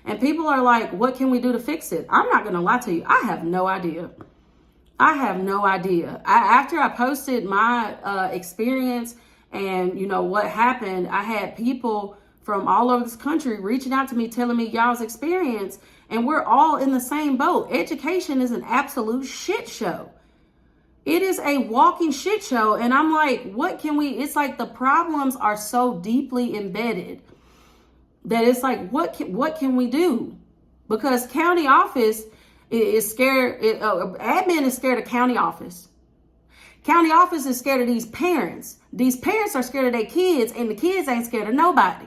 And people are like, what can we do to fix it? I'm not going to lie to you. I have no idea. I have no idea. After I posted my experience and, you know, what happened, I had people from all over this country reaching out to me, telling me y'all's experience. And we're all in the same boat. Education is an absolute shit show. It is a walking shit show. And I'm like, what can we, it's like the problems are so deeply embedded that it's like, what can we do? Because county office is scared, admin is scared of county office. County office is scared of these parents. These parents are scared of their kids, and the kids ain't scared of nobody.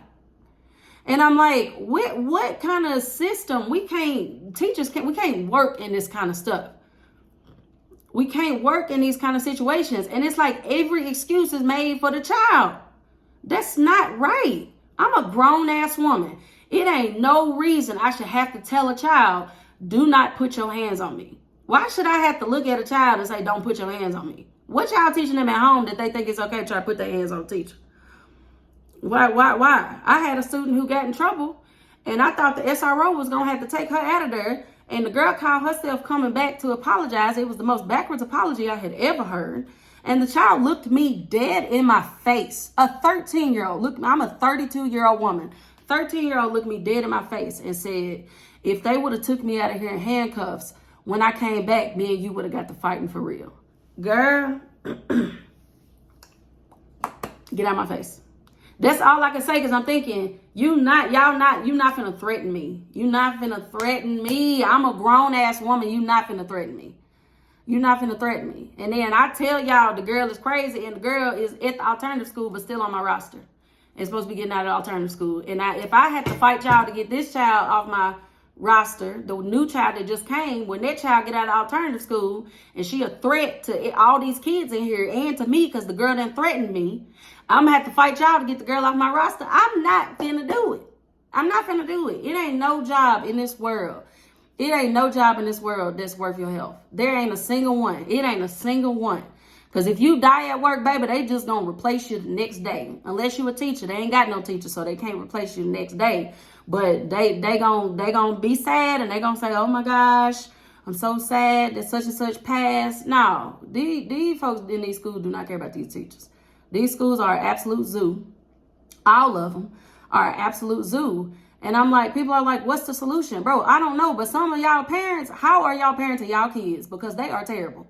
And I'm like, what kind of system? We can't work in this kind of stuff. We can't work in these kind of situations. And it's like every excuse is made for the child. That's not right. I'm a grown ass woman. It ain't no reason I should have to tell a child, do not put your hands on me. Why should I have to look at a child and say, don't put your hands on me? What y'all teaching them at home that they think it's okay to try to put their hands on a teacher? Why? I had a student who got in trouble, and I thought the SRO was going to have to take her out of there, and the girl called herself coming back to apologize. It was the most backwards apology I had ever heard. And the child looked me dead in my face. A 13-year-old, look, I'm a 32-year-old woman. 13-year-old looked me dead in my face and said, if they would have took me out of here in handcuffs, when I came back, me and you would have got to fighting for real. Girl, get out of my face. That's all I can say, because I'm thinking, you're not finna threaten me. You're not finna threaten me. I'm a grown ass woman. You're not finna threaten me. You're not finna threaten me. And then I tell y'all the girl is crazy, and the girl is at the alternative school, but still on my roster. And supposed to be getting out of the alternative school. And if I had to fight y'all to get this child off my roster, the new child that just came, when that child get out of alternative school and she a threat to all these kids in here and to me because the girl done threatened me, I'm gonna have to fight y'all to get the girl off my roster. I'm not finna do it. I'm not finna do it. It ain't no job in this world. It ain't no job in this world that's worth your health. There ain't a single one. It ain't a single one. Because if you die at work, baby, they just gonna replace you the next day. Unless you a teacher. They ain't got no teacher, so they can't replace you the next day. But they gonna be sad, and they gonna say, oh my gosh, I'm so sad that such and such passed. No, these folks in these schools do not care about these teachers. These schools are an absolute zoo. All of them are an absolute zoo. And I'm like, people are like, what's the solution? Bro, I don't know. But some of y'all parents, how are y'all parenting y'all kids? Because they are terrible.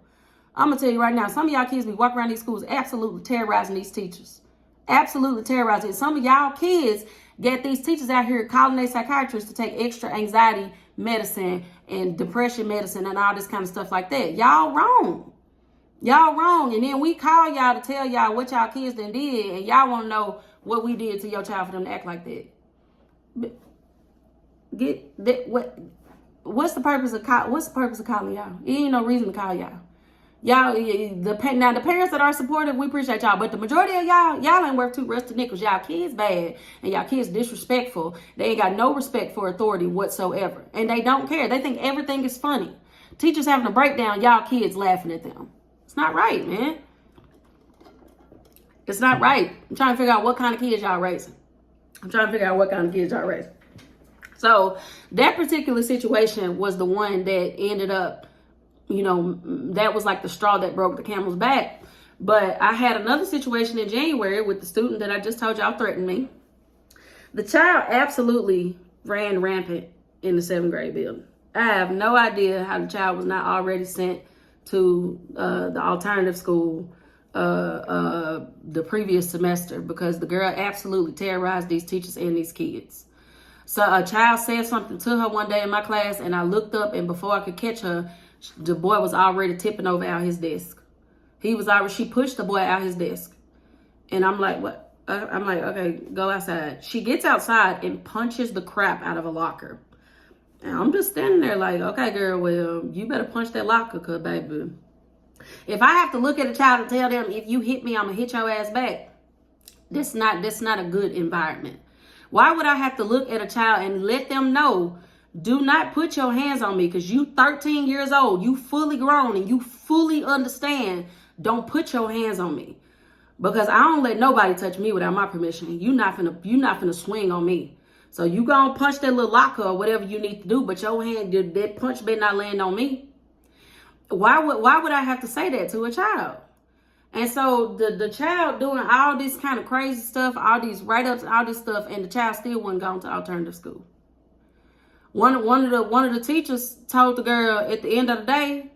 I'm going to tell you right now, some of y'all kids be walking around these schools absolutely terrorizing these teachers. Absolutely terrorizing. Some of y'all kids get these teachers out here calling their psychiatrists to take extra anxiety medicine and depression medicine and all this kind of stuff like that. Y'all wrong. Y'all wrong. And then we call y'all to tell y'all what y'all kids done did, and y'all want to know what we did to your child for them to act like that. What's the purpose of calling y'all? It ain't no reason to call y'all. Now the parents that are supportive, we appreciate y'all, but the majority of y'all ain't worth two rusty nickels. Y'all kids bad, and y'all kids disrespectful. They ain't got no respect for authority whatsoever, and they don't care. They think everything is funny. Teachers having a breakdown, y'all kids laughing at them. It's not right, man. It's not right. I'm trying to figure out what kind of kids y'all raising. So that particular situation was the one that ended up, you know, that was like the straw that broke the camel's back. But I had another situation in January with the student that I just told y'all threatened me. The child absolutely ran rampant in the 7th grade building. I have no idea how the child was not already sent to the alternative school the previous semester, because the girl absolutely terrorized these teachers and these kids. So a child said something to her one day in my class, and I looked up, and before I could catch her, the boy was already tipping over out his desk. She pushed the boy out his desk. And I'm like, what? I'm like, okay, go outside. She gets outside and punches the crap out of a locker. And I'm just standing there like, okay, girl, well, you better punch that locker, cause baby, if I have to look at a child and tell them, if you hit me, I'm gonna hit your ass back, that's not a good environment. Why would I have to look at a child and let them know, do not put your hands on me, because you 13 years old, you fully grown, and you fully understand, don't put your hands on me. Because I don't let nobody touch me without my permission. You're not finna swing on me. So you gonna punch that little locker or whatever you need to do, but your hand, that punch better not land on me. Why would I have to say that to a child? And so the child doing all this kind of crazy stuff, all these write-ups, all this stuff, and the child still wasn't going to alternative school. One of the teachers told the girl at the end of the day,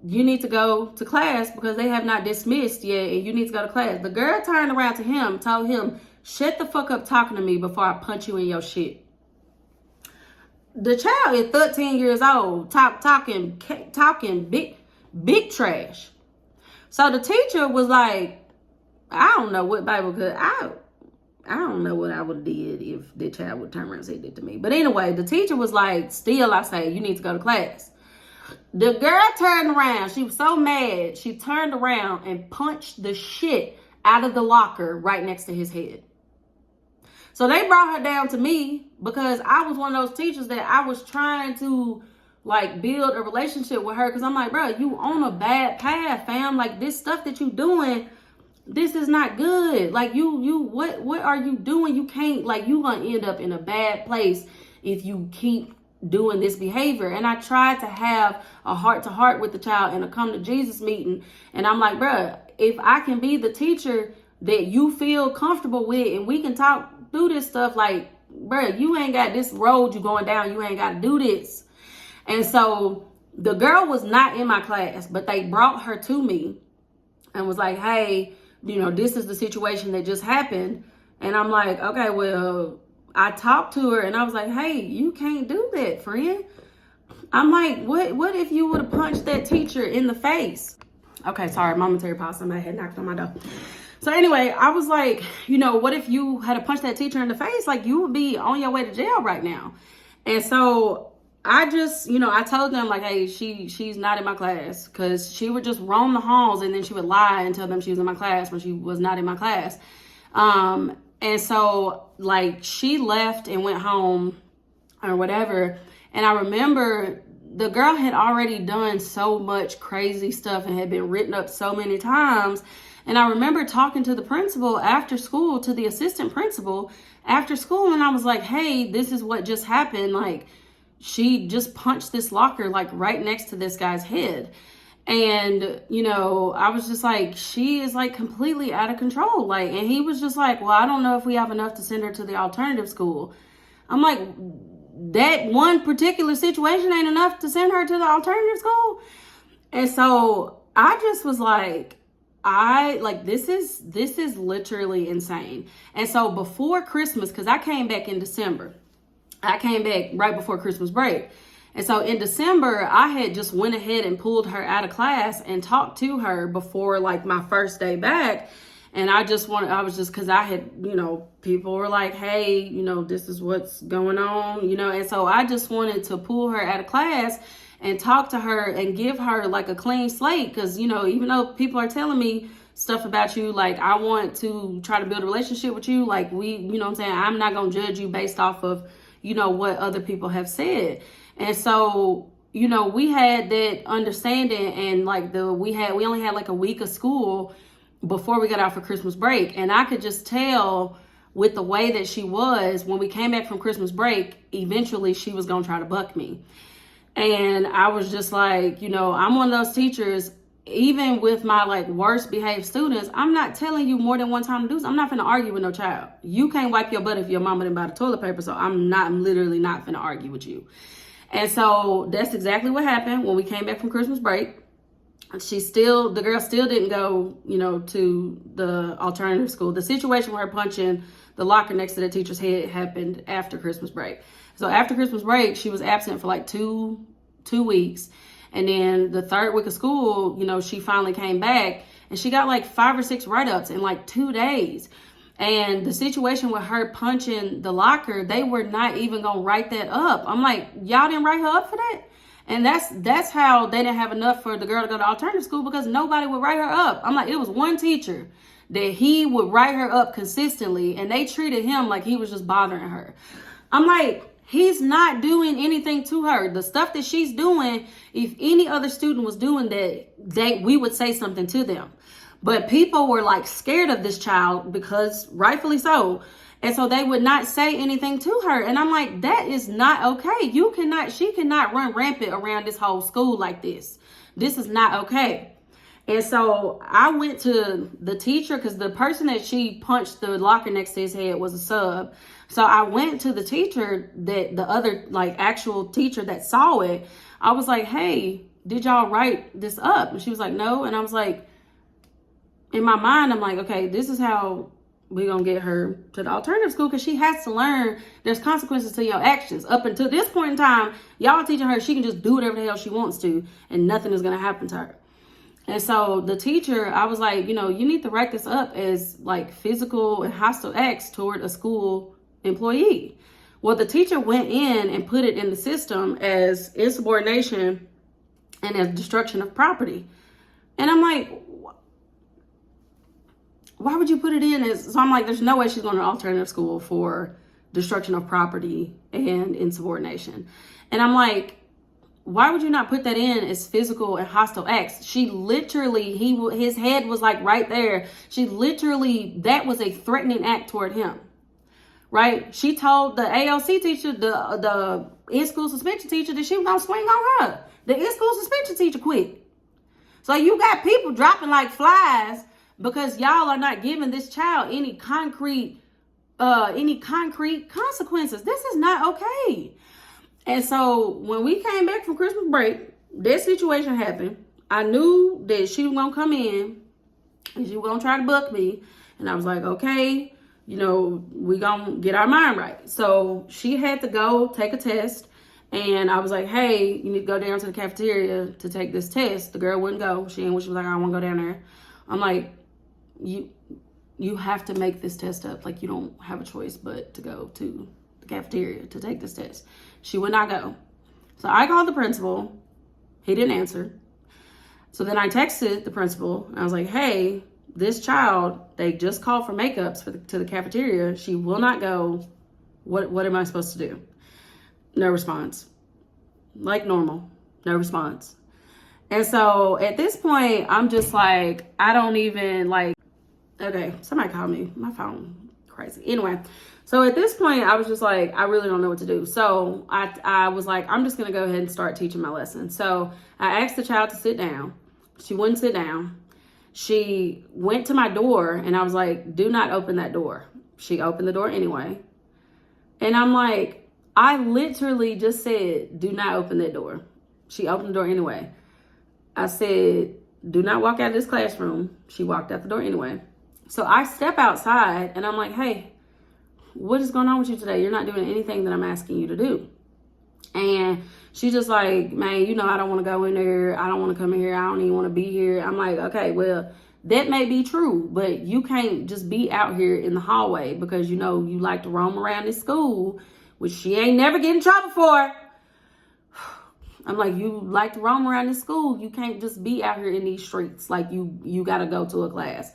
you need to go to class because they have not dismissed yet, and you need to go to class. The girl turned around to him, told him, shut the fuck up talking to me before I punch you in your shit. The child is 13 years old, talking big trash. So the teacher was like, I don't know what Bible could, I don't know what I would have did if the child would turn around and say that to me. But anyway, the teacher was like, still I say, you need to go to class. The girl turned around. She was so mad. She turned around and punched the shit out of the locker right next to his head. So they brought her down to me because I was one of those teachers that I was trying to like build a relationship with her. Cause I'm like, bro, you on a bad path, fam. Like this stuff that you doing, this is not good. Like what are you doing? You can't, like, you gonna end up in a bad place if you keep doing this behavior. And I tried to have a heart-to-heart with the child in a come to Jesus meeting. And I'm like, bruh, if I can be the teacher that you feel comfortable with and we can talk through this stuff, like, bruh, you ain't got this road you going down. You ain't got to do this. And so the girl was not in my class, but they brought her to me and was like, hey, you know, this is the situation that just happened. And I'm like, okay, well, I talked to her and I was like, hey, you can't do that, friend. I'm like, what if you would have punched that teacher in the face? Okay, sorry, momentary pause. Somebody had knocked on my door. So anyway, I was like, you know, what if you had to punch that teacher in the face? Like, you would be on your way to jail right now. And so I just, you know, I told them like, hey, she's not in my class, because she would just roam the halls and then she would lie and tell them she was in my class when she was not in my class. And so like she left and went home or whatever. And I remember the girl had already done so much crazy stuff and had been written up so many times. And I remember talking to the principal after school, to the assistant principal after school. And I was like, hey, this is what just happened. Like, she just punched this locker like right next to this guy's head. And, you know, I was just like, she is like completely out of control. Like, and he was just like, well, I don't know if we have enough to send her to the alternative school. I'm like, that one particular situation ain't enough to send her to the alternative school. And so I just was like, this is literally insane. And so before Christmas, because I came back in December, I came back right before Christmas break. And so in December, I had just went ahead and pulled her out of class and talked to her before like my first day back. And because I had, you know, people were like, hey, you know, this is what's going on, you know. And so I just wanted to pull her out of class and talk to her and give her like a clean slate. Because, you know, even though people are telling me stuff about you, like, I want to try to build a relationship with you. Like, you know what I'm saying? I'm not going to judge you based off of, you know, what other people have said. And so, you know, we had that understanding, and like we only had like a week of school before we got out for Christmas break. And I could just tell with the way that she was, when we came back from Christmas break, eventually she was going to try to buck me. And I was just like, you know, I'm one of those teachers, even with my like worst behaved students, I'm not telling you more than one time to do this. I'm not finna argue with no child. You can't wipe your butt if your mama didn't buy the toilet paper. So I'm literally not finna argue with you. And so that's exactly what happened when we came back from Christmas break. The girl still didn't go, you know, to the alternative school. The situation with her punching the locker next to the teacher's head happened after Christmas break. So after Christmas break, she was absent for like two weeks. And then the third week of school, you know, she finally came back and she got like 5 or 6 write-ups in like 2 days. And the situation with her punching the locker, they were not even going to write that up. I'm like, y'all didn't write her up for that? And that's how they didn't have enough for the girl to go to alternative school, because nobody would write her up. I'm like, it was one teacher that he would write her up consistently, and they treated him like he was just bothering her. I'm like, he's not doing anything to her. The stuff that she's doing, if any other student was doing that, we would say something to them. But people were like scared of this child, because rightfully so. And so they would not say anything to her. And I'm like, that is not okay. She cannot run rampant around this whole school like this. This is not okay. And so I went to the teacher, because the person that she punched the locker next to his head was a sub. So I went to the teacher, that the other like actual teacher that saw it. I was like, hey, did y'all write this up? And she was like, no. And I was like, in my mind, I'm like, okay, this is how we're going to get her to the alternative school, because she has to learn there's consequences to your actions. Up until this point in time, y'all teaching her she can just do whatever the hell she wants to, and nothing is going to happen to her. And so the teacher, I was like, you need to write this up as like physical and hostile acts toward a school employee. Well, the teacher went in and put it in the system as insubordination and as destruction of property. And I'm like, why would you put it in as, so I'm like, there's no way she's going to alternative school for destruction of property and insubordination. And I'm like, why would you not put that in as physical and hostile acts? She literally, his head was like right there. She literally, that was a threatening act toward him, right? She told the ALC teacher, the in-school suspension teacher, that she was going to swing on her. The in-school suspension teacher quit. So you got people dropping like flies because y'all are not giving this child any concrete consequences. This is not okay. And so when we came back from Christmas break, that situation happened. I knew that she was gonna come in and she was gonna try to buck me. And I was like, okay, we gonna get our mind right. So she had to go take a test. And I was like, hey, you need to go down to the cafeteria to take this test. The girl wouldn't go. She was like, I don't want to go down there. I'm like, you have to make this test up. Like, you don't have a choice but to go to the cafeteria to take this test. She would not go. So I called the principal. He didn't answer. So then I texted the principal. And I was like, hey, this child, they just called for makeups to the cafeteria. She will not go. What am I supposed to do? No response. Like normal. No response. And so at this point, I'm just like, I don't even like, okay, somebody called me. My phone, crazy. Anyway, so at this point, I was just like, I really don't know what to do. So I was like, I'm just going to go ahead and start teaching my lesson. So I asked the child to sit down. She wouldn't sit down. She went to my door and I was like, do not open that door. She opened the door anyway. And I'm like, I literally just said, do not open that door. She opened the door anyway. I said, do not walk out of this classroom. She walked out the door anyway. So I step outside and I'm like, hey, what is going on with you today? You're not doing anything that I'm asking you to do. And she's just like, man, I don't want to go in there. I don't want to come in here. I don't even want to be here. I'm like, okay, well, that may be true, but you can't just be out here in the hallway because, you like to roam around this school, which she ain't never get in trouble for. I'm like, you like to roam around this school. You can't just be out here in these streets. Like, you got to go to a class.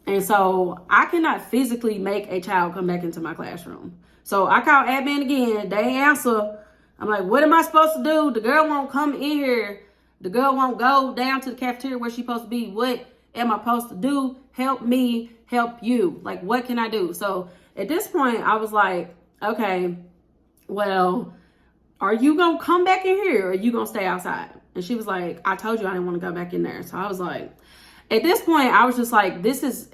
And so I cannot physically make a child come back into my classroom. So I called admin again. They ain't answer. I'm like, what am I supposed to do? The girl won't come in here. The girl won't go down to the cafeteria where she's supposed to be. What am I supposed to do? Help me, help you. Like, what can I do? So at this point, I was like, okay, well, are you going to come back in here or are you going to stay outside? And she was like, I told you I didn't want to go back in there. So I was like, at this point, I was just like, this is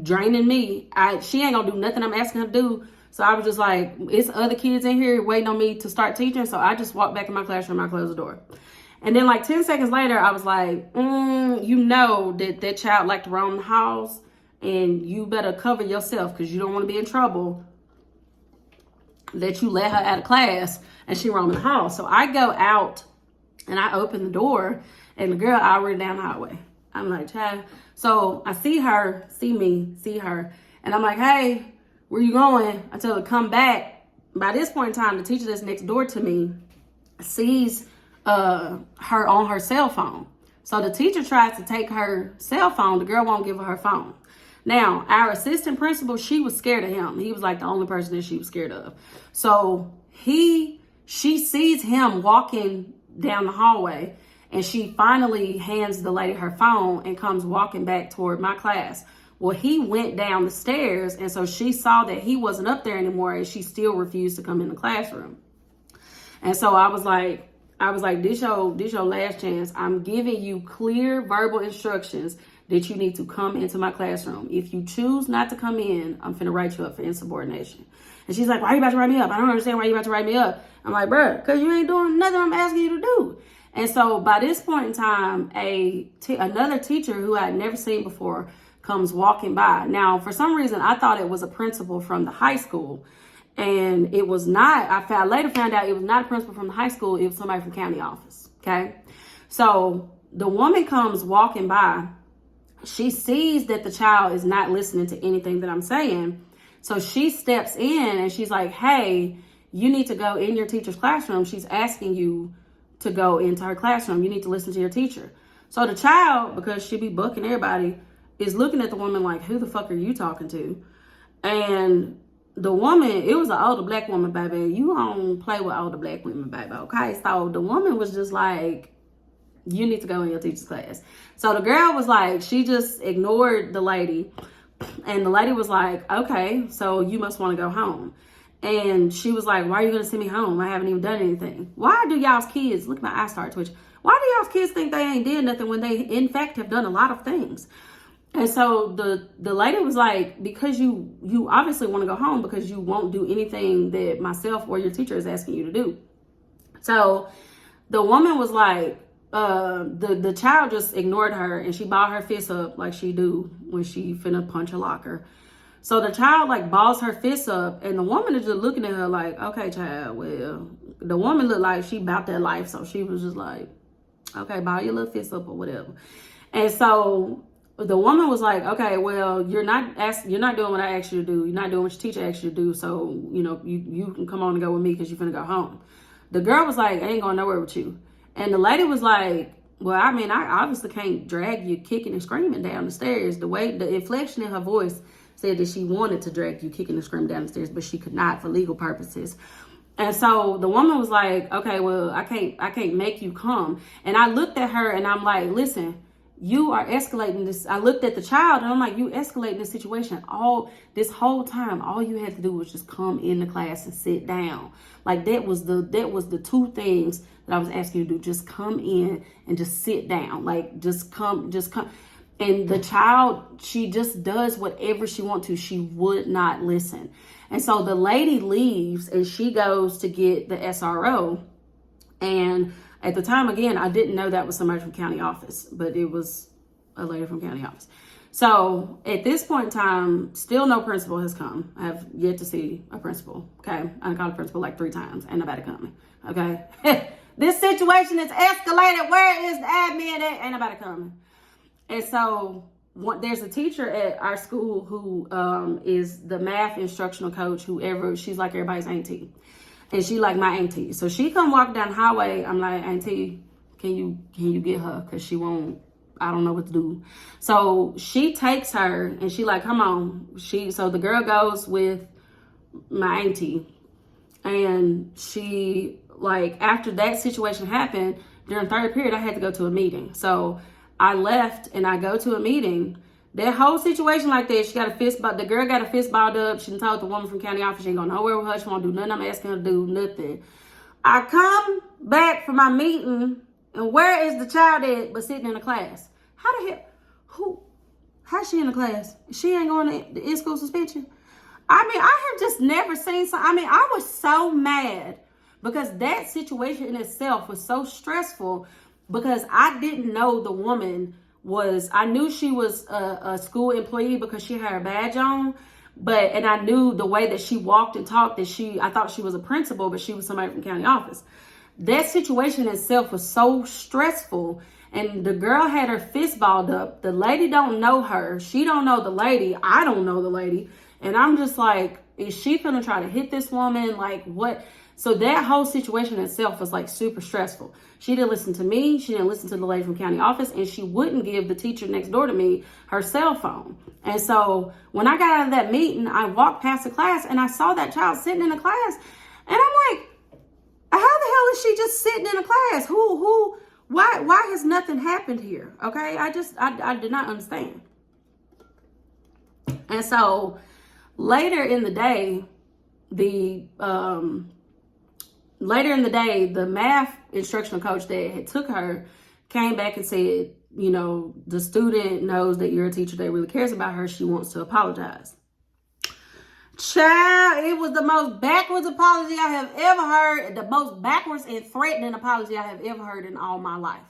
draining me. She ain't going to do nothing I'm asking her to do. So I was just like, it's other kids in here waiting on me to start teaching. So I just walked back in my classroom. I closed the door. And then like 10 seconds later, I was like, that child like to roam the halls and you better cover yourself because you don't want to be in trouble that you let her out of class and she roaming the hall. So I go out and I open the door and the girl already down the hallway. I'm like, child. So I see her, see her. And I'm like, hey, where you going? I tell her, come back. By this point in time, the teacher that's next door to me sees her on her cell phone. So the teacher tries to take her cell phone. The girl won't give her phone. Now, our assistant principal, she was scared of him. He was like the only person that she was scared of. So she sees him walking down the hallway and she finally hands the lady her phone and comes walking back toward my class. Well, he went down the stairs, and so she saw that he wasn't up there anymore, and she still refused to come in the classroom. And so I was like, this your last chance. I'm giving you clear verbal instructions that you need to come into my classroom. If you choose not to come in, I'm finna write you up for insubordination. And she's like, why are you about to write me up? I don't understand why you about to write me up. I'm like, bruh, because you ain't doing nothing I'm asking you to do. And so by this point in time, another teacher who I had never seen before comes walking by. Now, for some reason, I thought it was a principal from the high school. And it was not. I later found out it was not a principal from the high school. It was somebody from county office. Okay. So the woman comes walking by. She sees that the child is not listening to anything that I'm saying. So she steps in and she's like, hey, you need to go in your teacher's classroom. She's asking you to go into her classroom. You need to listen to your teacher. So the child, because she be bucking everybody, is looking at the woman like, who the fuck are you talking to? And the woman, it was an older black woman, baby. You don't play with older black women, baby, okay? So the woman was just like, you need to go in your teacher's class. So the girl was like, she just ignored the lady. And the lady was like, okay, so you must want to go home. And she was like, why are you going to send me home? I haven't even done anything. Why do y'all's kids, look at my eyes start twitching. Why do y'all's kids think they ain't did nothing when they, in fact, have done a lot of things? And so the lady was like, because you obviously want to go home because you won't do anything that myself or your teacher is asking you to do. So the woman was like, the child just ignored her and she balled her fist up like she do when she finna punch a locker. So the child like balls her fist up and the woman is just looking at her like, okay, child, well, the woman looked like she about that life. So she was just like, okay, ball your little fist up or whatever. And so the woman was like, okay, well, you're not doing what I asked you to do. You're not doing what your teacher asked you to do. So, you can come on and go with me because you're finna go home. The girl was like, I ain't going nowhere with you. And the lady was like, well, I mean, I obviously can't drag you kicking and screaming down the stairs. The inflection in her voice said that she wanted to drag you kicking and screaming down the stairs, but she could not for legal purposes. And so the woman was like, okay, well, I can't make you come. And I looked at her and I'm like, listen, you are escalating this. I looked at the child and I'm like, you escalating the situation this whole time. All you had to do was just come in the class and sit down. Like that was the two things that I was asking you to do. Just come in and just sit down. Like just come. And the child, she just does whatever she wants to. She would not listen. And so the lady leaves and she goes to get the SRO. And at the time, again, I didn't know that was somebody from county office, but it was a lady from county office. So at this point in time, still no principal has come. I have yet to see a principal. Okay. I called a principal like 3 times. Ain't nobody coming. Okay. This situation is escalated. Where is the admin at? Ain't nobody coming. And so there's a teacher at our school who is the math instructional coach, she's like everybody's auntie. And she like my auntie. So she come walk down the highway. I'm like, auntie, can you get her? Because I don't know what to do. So she takes her and she like, come on. So the girl goes with my auntie. And she like, after that situation happened, during third period, I had to go to a meeting. So I left and I go to a meeting. That whole situation like that, the girl got a fist balled up. She told the woman from county office she ain't going nowhere with her. She won't do nothing I'm asking her to do, nothing. I come back from my meeting, and where is the child at but sitting in the class? How the hell, how's she in the class? She ain't going to in-school suspension? I mean, I have just never seen I was so mad because that situation in itself was so stressful because I didn't know the woman I knew she was a school employee because she had her badge on, and I knew the way that she walked and talked I thought she was a principal, but she was somebody from county office. That situation itself was so stressful, and the girl had her fist balled up. The lady don't know her. She don't know the lady. I don't know the lady. And I'm just like, is she gonna try to hit this woman? Like what? So that whole situation itself was like super stressful. She didn't listen to me. She didn't listen to the lady from county office, and she wouldn't give the teacher next door to me her cell phone. And so when I got out of that meeting, I walked past the class and I saw that child sitting in the class, and I'm like, how the hell is she just sitting in a class? Why has nothing happened here? Okay. I did not understand. And so later in the day, the math instructional coach that had took her came back and said, you know, the student knows that you're a teacher that really cares about her. She wants to apologize. Child, it was the most backwards apology I have ever heard. The most backwards and threatening apology I have ever heard in all my life.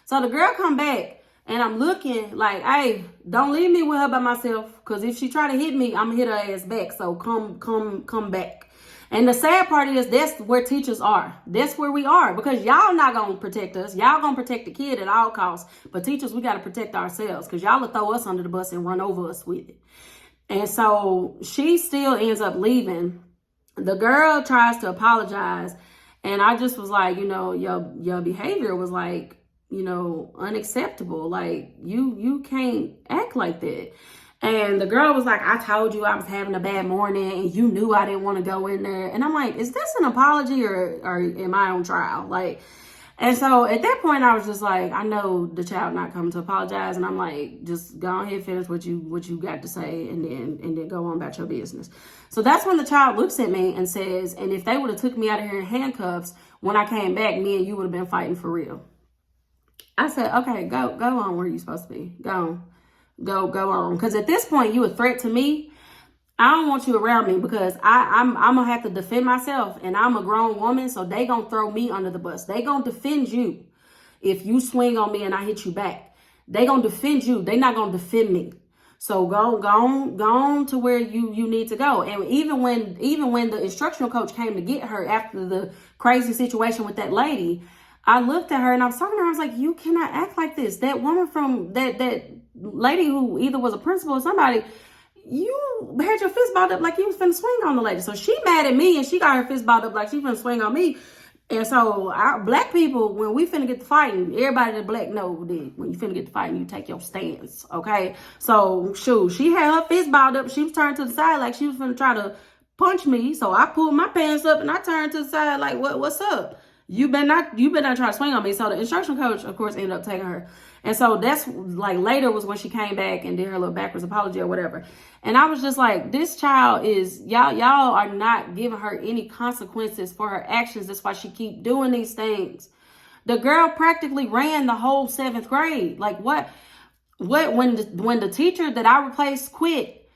So the girl come back, and I'm looking like, hey, don't leave me with her by myself, because if she try to hit me, I'm going to hit her ass back. So come back. And the sad part is that's where teachers are. That's where we are, because y'all not going to protect us. Y'all going to protect the kid at all costs. But teachers, we got to protect ourselves, because y'all will throw us under the bus and run over us with it. And so she still ends up leaving. The girl tries to apologize. And I just was like, you know, your behavior was like, you know, unacceptable. Like, you can't act like that. And the girl was like, I told you I was having a bad morning and you knew I didn't want to go in there. And I'm like, is this an apology or am I on trial? Like, and so at that point I was just like, I know the child not coming to apologize. And I'm like, just go ahead, finish what you got to say and then go on about your business. So that's when the child looks at me and says, and if they would have took me out of here in handcuffs, when I came back, me and you would have been fighting for real. I said, okay, go on where you supposed to be. Go on. Go on. Because at this point, you a threat to me. I don't want you around me, because I'm going to have to defend myself. And I'm a grown woman, so they going to throw me under the bus. They going to defend you if you swing on me and I hit you back. They going to defend you. They not going to defend me. So go on to where you need to go. And even when the instructional coach came to get her after the crazy situation with that lady, I looked at her and I was talking to her. I was like, you cannot act like this. That woman from that lady who either was a principal or somebody, you had your fist balled up like you was finna swing on the lady. So she mad at me and she got her fist balled up like she finna swing on me. And so our black people, when we finna get to fighting, everybody that black know that when you finna get to fighting, you take your stance, okay? So, shoot, she had her fist balled up. She was turned to the side like she was finna try to punch me. So I pulled my pants up and I turned to the side like, what's up? You better not try to swing on me. So the instructional coach, of course, ended up taking her. And so that's like later was when she came back and did her little backwards apology or whatever. And I was just like, this child is, y'all are not giving her any consequences for her actions. That's why she keep doing these things. The girl practically ran the whole 7th grade. Like what when the teacher that I replaced quit,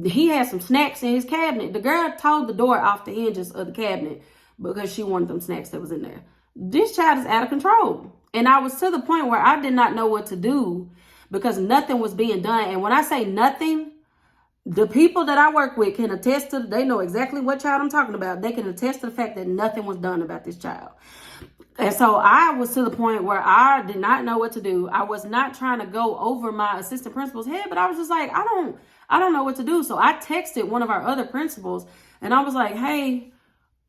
he had some snacks in his cabinet. The girl tore the door off the hinges of the cabinet because she wanted them snacks that was in there. This child is out of control. And I was to the point where I did not know what to do because nothing was being done. And when I say nothing, the people that I work with can attest to, they know exactly what child I'm talking about. They can attest to the fact that nothing was done about this child. And so I was to the point where I did not know what to do. I was not trying to go over my assistant principal's head, but I was just like, I don't know what to do. So I texted one of our other principals and I was like, hey,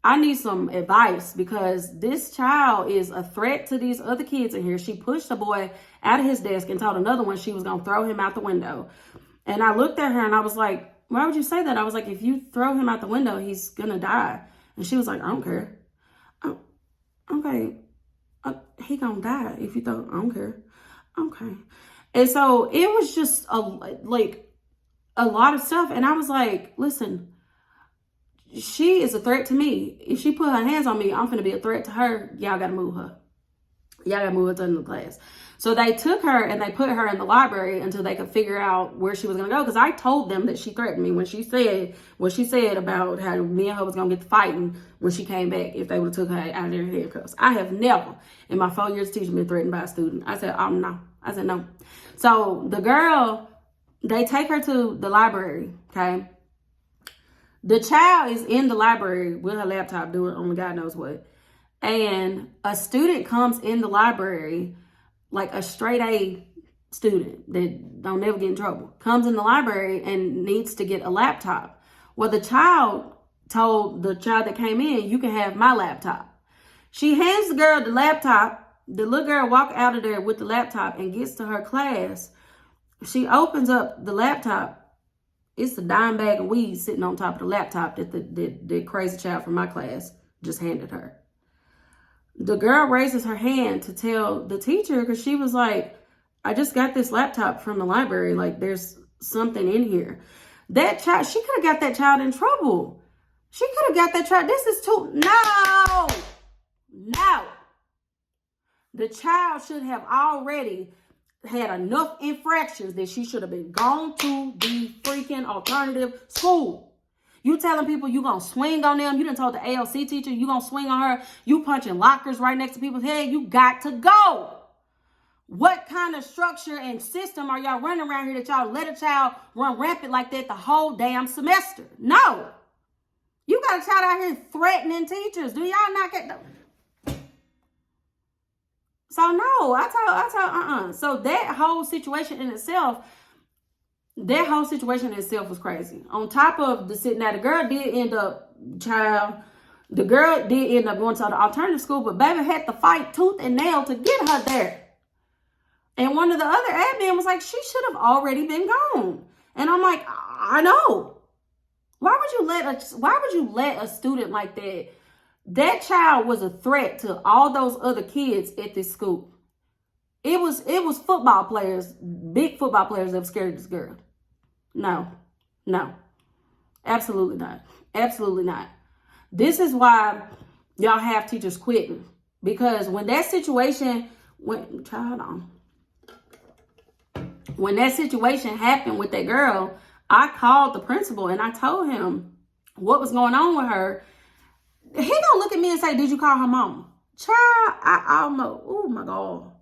I need some advice because this child is a threat to these other kids in here. She pushed a boy out of his desk and told another one she was going to throw him out the window. And I looked at her and I was like, why would you say that? I was like, if you throw him out the window, he's going to die. And she was like, I don't care. Okay. He going to die if you throw, I don't care. Okay. And so it was just a lot of stuff. And I was like, listen, she is a threat to me. If she put her hands on me, I'm finna be a threat to her. Y'all gotta move her. Y'all gotta move her to another class. So they took her and they put her in the library until they could figure out where she was gonna go. Because I told them that she threatened me when she said about how me and her was gonna get to fighting when she came back if they would have took her out of their handcuffs. I have never in my 4 years of teaching been threatened by a student. I said, oh no. I said no. So the girl, they take her to the library, okay? The child is in the library with her laptop doing only God knows what. And a student comes in the library, like a straight A student that don't never get in trouble, comes in the library and needs to get a laptop. Well, the child told the child that came in, you can have my laptop. She hands the girl the laptop. The little girl walks out of there with the laptop and gets to her class. She opens up the laptop. It's a dime bag of weed sitting on top of the laptop that the crazy child from my class just handed her. The girl raises her hand to tell the teacher because she was like, I just got this laptop from the library. Like, there's something in here. That child, she could have got that child in trouble. She could have got that child. This is too, no. The child should have already had enough infractions that she should have been gone to the freaking alternative school. You telling people you gonna swing on them. You done told the ALC teacher you gonna swing on her. You punching lockers right next to people's head. You got to go. What kind of structure and system are y'all running around here that y'all let a child run rampant like that the whole damn semester? No. You got a child out here threatening teachers. Do y'all not get the... So no, I told, So that whole situation in itself was crazy. On top of the sitting, now the girl did end up, the girl did end up going to the alternative school, but baby had to fight tooth and nail to get her there. And one of the other admin was like, she should have already been gone. And I'm like, I know. Why would you let a student like that? That child was a threat to all those other kids at this school. It was football players, big football players that were scared of this girl. No, absolutely not. Absolutely not. This is why y'all have teachers quitting. Because when that situation when that situation happened with that girl, I called the principal and I told him what was going on with her. He gonna look at me and say, did you call her mama? Child, I almost, oh my God.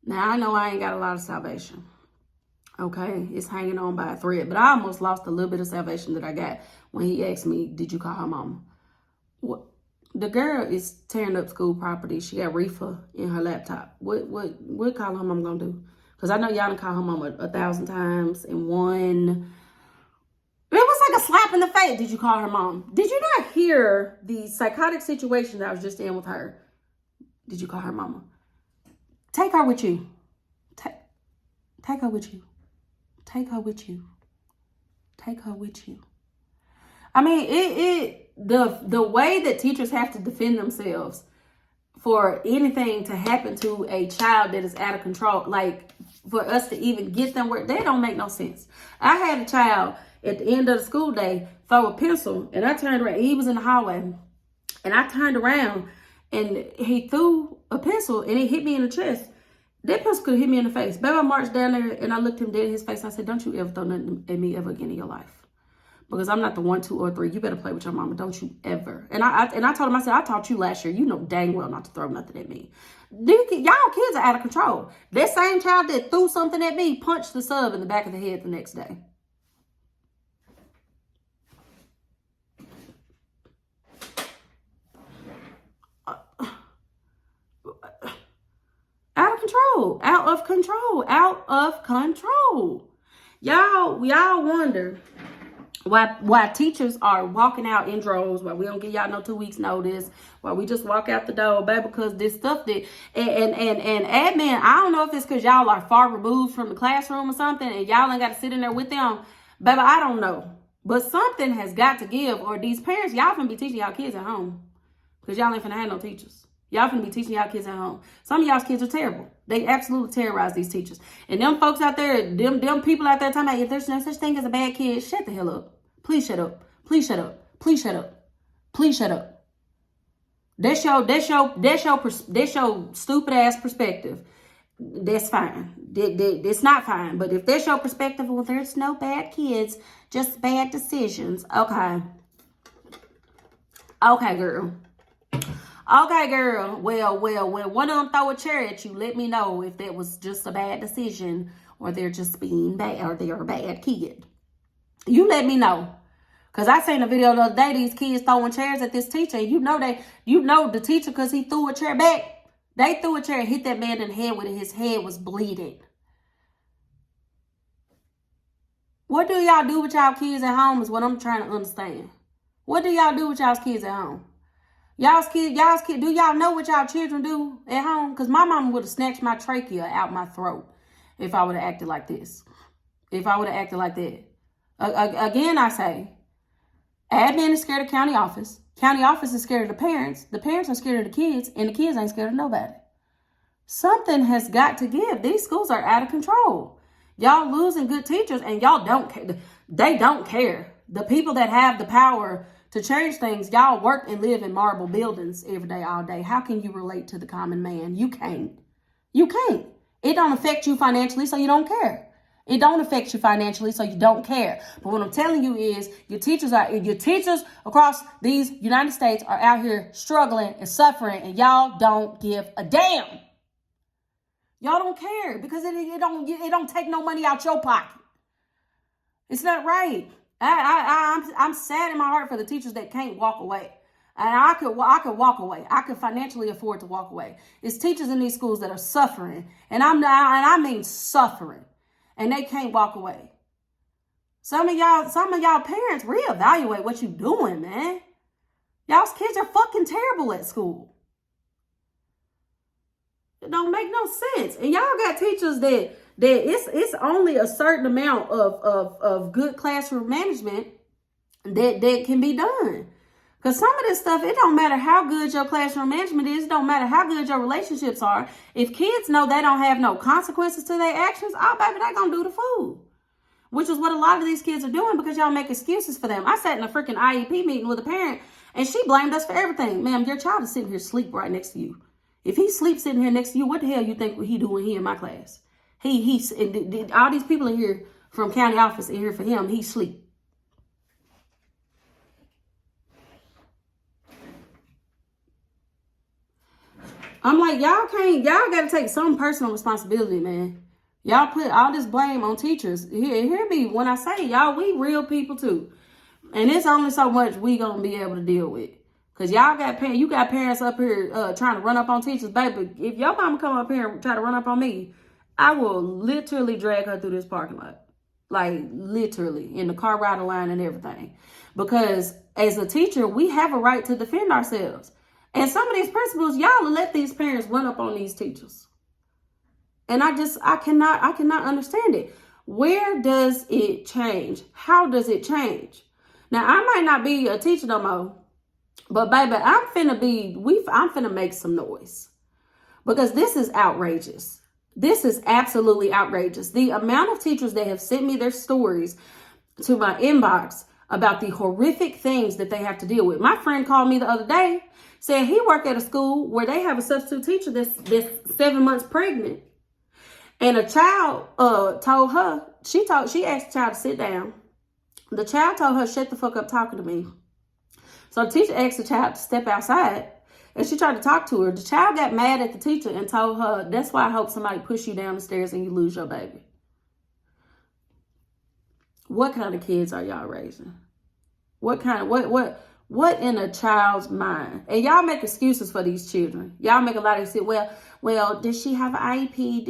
Now I know I ain't got a lot of salvation. Okay, it's hanging on by a thread. But I almost lost a little bit of salvation that I got when he asked me, did you call her mama? What? The girl is tearing up school property. She got reefer in her laptop. What call her mama gonna do? Because I know y'all done call her mama 1,000 times in one. It was like a slap in the face. Did you call her mom? Did you not hear the psychotic situation that I was just in with her? Did you call her mama? Take her with you. Take her with you. Take her with you. Take her with you. I mean, the way that teachers have to defend themselves for anything to happen to a child that is out of control, like for us to even get them where, they don't make no sense. I had a child at the end of the school day throw a pencil, and I turned around. He was in the hallway, and I turned around, and he threw a pencil, and it hit me in the chest. That pencil could have hit me in the face. Baby, I marched down there, and I looked him dead in his face. I said, don't you ever throw nothing at me ever again in your life. Because I'm not the 1, 2, or 3. You better play with your mama. Don't you ever. And I told him, I said, I taught you last year. You know dang well not to throw nothing at me. Y'all kids are out of control. That same child that threw something at me punched the sub in the back of the head the next day. Out of control. Y'all wonder why teachers are walking out in droves, why we don't give y'all no 2 weeks notice, why we just walk out the door, baby, because this stuff that, and admin, I don't know if it's because y'all are far removed from the classroom or something, and y'all ain't got to sit in there with them, baby, I don't know. But something has got to give, or these parents, y'all finna be teaching y'all kids at home, because y'all ain't finna have no teachers. Y'all finna be teaching y'all kids at home. Some of y'all's kids are terrible. They absolutely terrorize these teachers. And them folks out there, them people out there talking about, if there's no such thing as a bad kid, shut the hell up. Please shut up. Please shut up. Please shut up. Please shut up. That's your stupid ass perspective. That's fine. It's not fine. But if that's your perspective, well, there's no bad kids, just bad decisions. Okay. Okay, girl. Okay, girl. Well, when one of them throw a chair at you, let me know if that was just a bad decision or they're just being bad or they're a bad kid. You let me know. Because I seen a video the other day, these kids throwing chairs at this teacher. And you know the teacher because he threw a chair back. They threw a chair and hit that man in the head with it. His head was bleeding. What do y'all do with y'all kids at home is what I'm trying to understand. What do y'all do with y'all's kids at home? Y'all's kids, do y'all know what y'all children do at home? Because my mama would have snatched my trachea out my throat if I would have acted like this. If I would have acted like that. Again, I say, admin is scared of county office. County office is scared of the parents. The parents are scared of the kids, and the kids ain't scared of nobody. Something has got to give. These schools are out of control. Y'all losing good teachers and y'all don't care. They don't care. The people that have the power to change things, y'all work and live in marble buildings every day, all day. How can you relate to the common man? You can't. You can't. It don't affect you financially, so you don't care. It don't affect you financially, so you don't care. But what I'm telling you is your teachers across these United States are out here struggling and suffering, and y'all don't give a damn. Y'all don't care because it don't take no money out your pocket. It's not right. I'm sad in my heart for the teachers that can't walk away. And I could walk away. I could financially afford to walk away. It's teachers in these schools that are suffering, and I mean suffering, and they can't walk away. Some of y'all parents reevaluate what you doing, man. Y'all's kids are fucking terrible at school. It don't make no sense. And y'all got teachers that it's only a certain amount of good classroom management that can be done. Because some of this stuff, it don't matter how good your classroom management is. It don't matter how good your relationships are. If kids know they don't have no consequences to their actions, oh, baby, they're going to do the fool. Which is what a lot of these kids are doing because y'all make excuses for them. I sat in a freaking IEP meeting with a parent, and she blamed us for everything. Ma'am, your child is sitting here asleep right next to you. If he sleeps sitting here next to you, what the hell you think he do when he in my class? He's all these people in here from county office in here for him, he sleep. I'm like, y'all got to take some personal responsibility, man. Y'all put all this blame on teachers. Hear me when I say, y'all, we real people too. And it's only so much we gonna be able to deal with. Because y'all got parents up here trying to run up on teachers. Baby, if your mama come up here and try to run up on me, I will literally drag her through this parking lot. Like, literally, in the car rider line and everything. Because as a teacher, we have a right to defend ourselves. And some of these principals, y'all let these parents run up on these teachers. And I cannot understand it. Where does it change? How does it change? Now, I might not be a teacher no more. But baby, I'm finna make some noise because this is outrageous. This is absolutely outrageous. The amount of teachers that have sent me their stories to my inbox about the horrific things that they have to deal with. My friend called me the other day, said he worked at a school where they have a substitute teacher that's 7 months pregnant. And a child told her, she asked the child to sit down. The child told her, shut the fuck up talking to me. So the teacher asked the child to step outside, and she tried to talk to her. The child got mad at the teacher and told her, that's why I hope somebody push you down the stairs and you lose your baby. What kind of kids are y'all raising? What in a child's mind? And y'all make excuses for these children. Y'all make a lot of excuses. Well, did she have an IEP?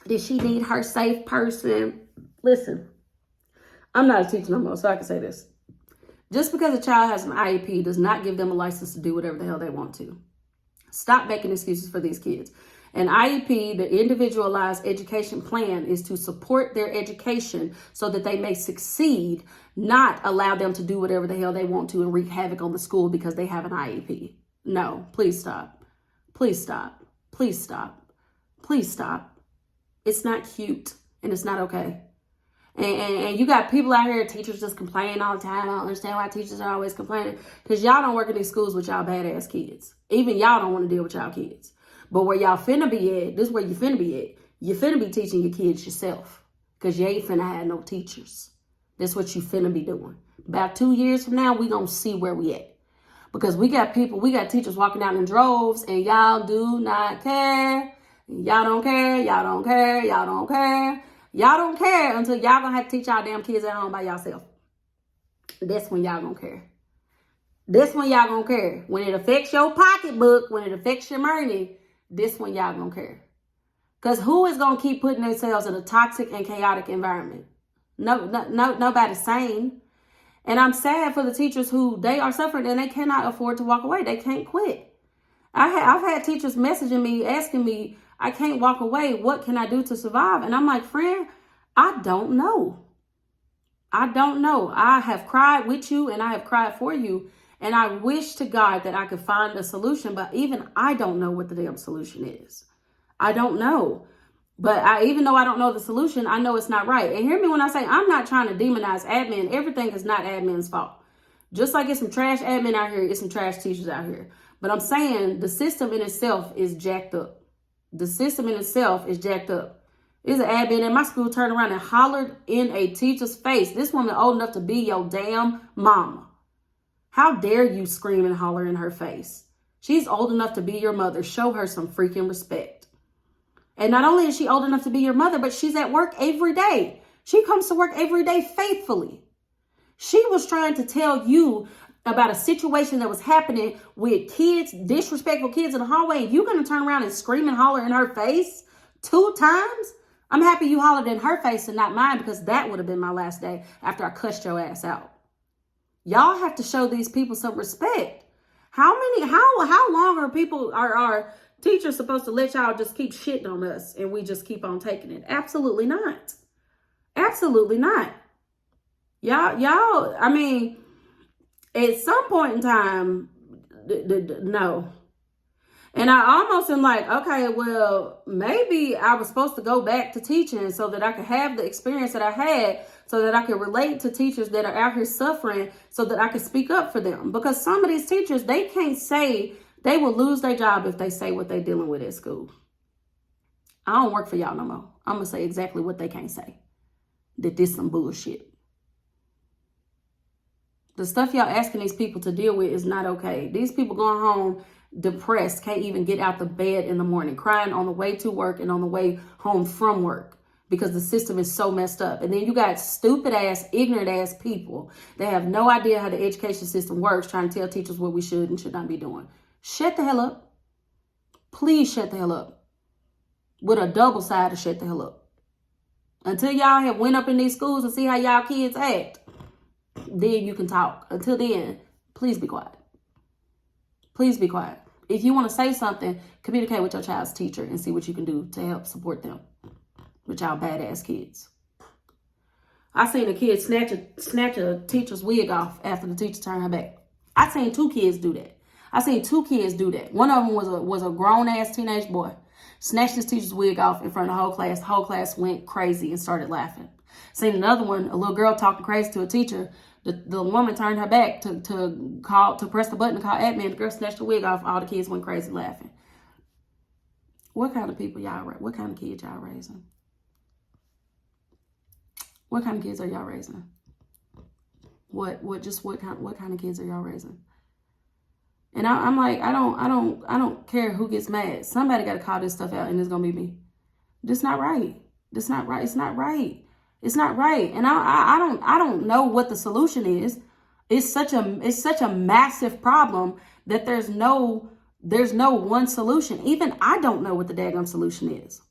Did she need her safe person? Listen, I'm not a teacher no more, so I can say this. Just because a child has an IEP does not give them a license to do whatever the hell they want to. Stop making excuses for these kids. An IEP, the individualized education plan, is to support their education so that they may succeed, not allow them to do whatever the hell they want to and wreak havoc on the school because they have an IEP. No, please stop. Please stop. Please stop. Please stop. It's not cute and it's not okay. And you got people out here, teachers just complaining all the time. I don't understand why teachers are always complaining. Because y'all don't work in these schools with y'all badass kids. Even y'all don't want to deal with y'all kids. But where y'all finna be at, this is where you finna be at. You finna be teaching your kids yourself. Because you ain't finna have no teachers. That's what you finna be doing. About 2 years from now, we gonna see where we at. Because we got teachers walking out in droves, and y'all do not care. Y'all don't care, y'all don't care, y'all don't care. Y'all don't care until y'all gonna have to teach y'all damn kids at home by yourself. That's when y'all gonna care. That's when y'all gonna care. When it affects your pocketbook, when it affects your money, this when y'all gonna care. Because who is gonna keep putting themselves in a toxic and chaotic environment? Nobody's sane. And I'm sad for the teachers who they are suffering and they cannot afford to walk away. They can't quit. I've had teachers messaging me, asking me, I can't walk away. What can I do to survive? And I'm like, friend, I don't know. I don't know. I have cried with you and I have cried for you. And I wish to God that I could find a solution, but even I don't know what the damn solution is. I don't know. But even though I don't know the solution, I know it's not right. And hear me when I say I'm not trying to demonize admin. Everything is not admin's fault. Just like it's some trash admin out here, it's some trash teachers out here. But I'm saying the system in itself is jacked up. The system in itself is jacked up. There's an admin in my school turned around and hollered in a teacher's face. This woman old enough to be your damn mama. How dare you scream and holler in her face? She's old enough to be your mother. Show her some freaking respect. And not only is she old enough to be your mother, but she's at work every day. She comes to work every day faithfully. She was trying to tell you about a situation that was happening with kids, disrespectful kids in the hallway, and you're going to turn around and scream and holler in her face 2 times? I'm happy you hollered in her face and not mine, because that would have been my last day after I cussed your ass out. Y'all have to show these people some respect. How long are teachers supposed to let y'all just keep shitting on us and we just keep on taking it? Absolutely not. Absolutely not. Y'all, I mean, at some point in time, no. And I almost am like, okay, well, maybe I was supposed to go back to teaching so that I could have the experience that I had, so that I could relate to teachers that are out here suffering, so that I could speak up for them. Because some of these teachers, they can't say, they will lose their job if they say what they're dealing with at school. I don't work for y'all no more. I'm going to say exactly what they can't say. That this some bullshit. The stuff y'all asking these people to deal with is not okay. These people going home depressed, can't even get out the bed in the morning, crying on the way to work and on the way home from work because the system is so messed up. And then you got stupid ass, ignorant ass people that have no idea how the education system works, trying to tell teachers what we should and should not be doing. Shut the hell up. Please shut the hell up. With a double side to shut the hell up. Until y'all have went up in these schools and see how y'all kids act, then you can talk. Until then, please be quiet. Please be quiet. If you want to say something, communicate with your child's teacher and see what you can do to help support them with y'all badass kids. I seen a kid snatch a teacher's wig off after the teacher turned her back. I seen 2 kids do that. One of them was a grown-ass teenage boy. Snatched his teacher's wig off in front of the whole class. The whole class went crazy and started laughing. Seen another one, a little girl talking crazy to a teacher. The woman turned her back to press the button to call admin. The girl snatched the wig off. All the kids went crazy laughing. What kind of people what kind of kids y'all raising? What kind of kids are y'all raising? What kind of kids are y'all raising? And I'm like, I don't care who gets mad. Somebody got to call this stuff out, and it's gonna be me. This not right. This not right. It's not right. It's not right. And I don't know what the solution is. It's such a massive problem that there's no one solution. Even I don't know what the daggone solution is.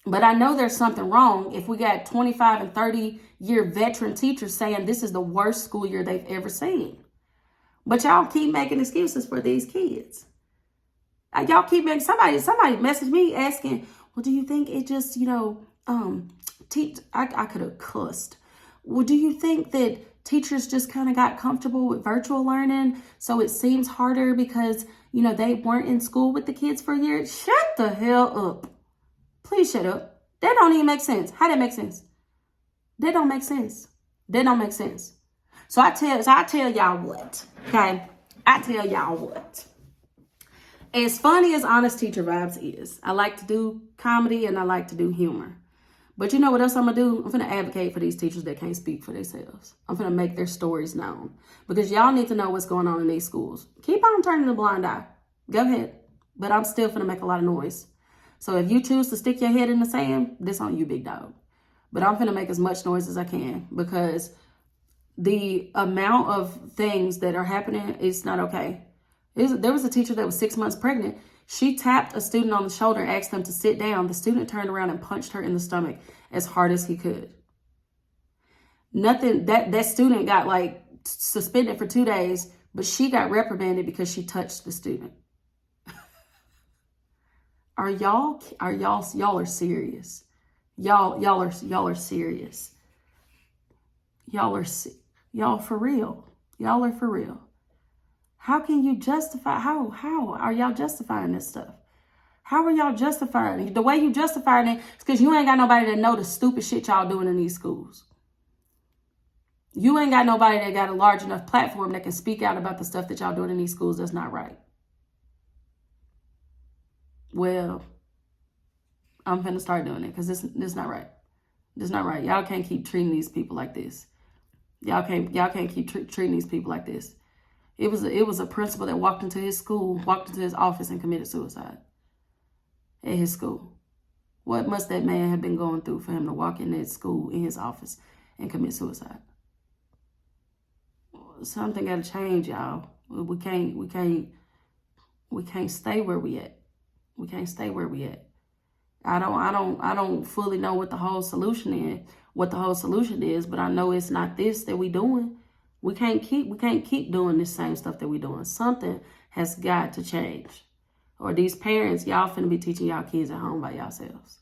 But I know there's something wrong if we got 25 and 30-year veteran teachers saying this is the worst school year they've ever seen. But y'all keep making excuses for these kids. Y'all keep making, somebody messaged me asking, well, do you think it just, I could have cussed. Well, do you think that teachers just kind of got comfortable with virtual learning, so it seems harder because, they weren't in school with the kids for a year? Shut the hell up. Please shut up. That don't even make sense. How that make sense? That don't make sense. That don't make sense. So I tell y'all what, okay? I tell y'all what. As funny as Honest Teacher Vibes is, I like to do comedy and I like to do humor. But you know what else I'm going to do? I'm going to advocate for these teachers that can't speak for themselves. I'm going to make their stories known. Because y'all need to know what's going on in these schools. Keep on turning a blind eye. Go ahead. But I'm still going to make a lot of noise. So if you choose to stick your head in the sand, this on you, big dog. But I'm going to make as much noise as I can. Because the amount of things that are happening is not okay. There was a teacher that was 6 months pregnant. She tapped a student on the shoulder and asked them to sit down. The student turned around and punched her in the stomach as hard as he could. That student got suspended for 2 days, but she got reprimanded because she touched the student. Y'all are serious. Y'all are serious. Y'all for real. Y'all are for real. How can you justify, how are y'all justifying this stuff? How are y'all justifying it? The way you justifying it is because you ain't got nobody that know the stupid shit y'all doing in these schools. You ain't got nobody that got a large enough platform that can speak out about the stuff that y'all doing in these schools that's not right. Well, I'm finna start doing it because this not right. This not right. Y'all can't keep treating these people like this. Y'all can't keep treating these people like this. It was a principal that walked into his school, walked into his office and committed suicide at his school. What must that man have been going through for him to walk in that school, in his office, and commit suicide? Something got to change, y'all. We can't stay where we at. We can't stay where we at. I don't fully know what the whole solution is, but I know it's not this that we doing. We can't keep doing this same stuff that we doing. Something has got to change. Or these parents, y'all finna be teaching y'all kids at home by yourselves.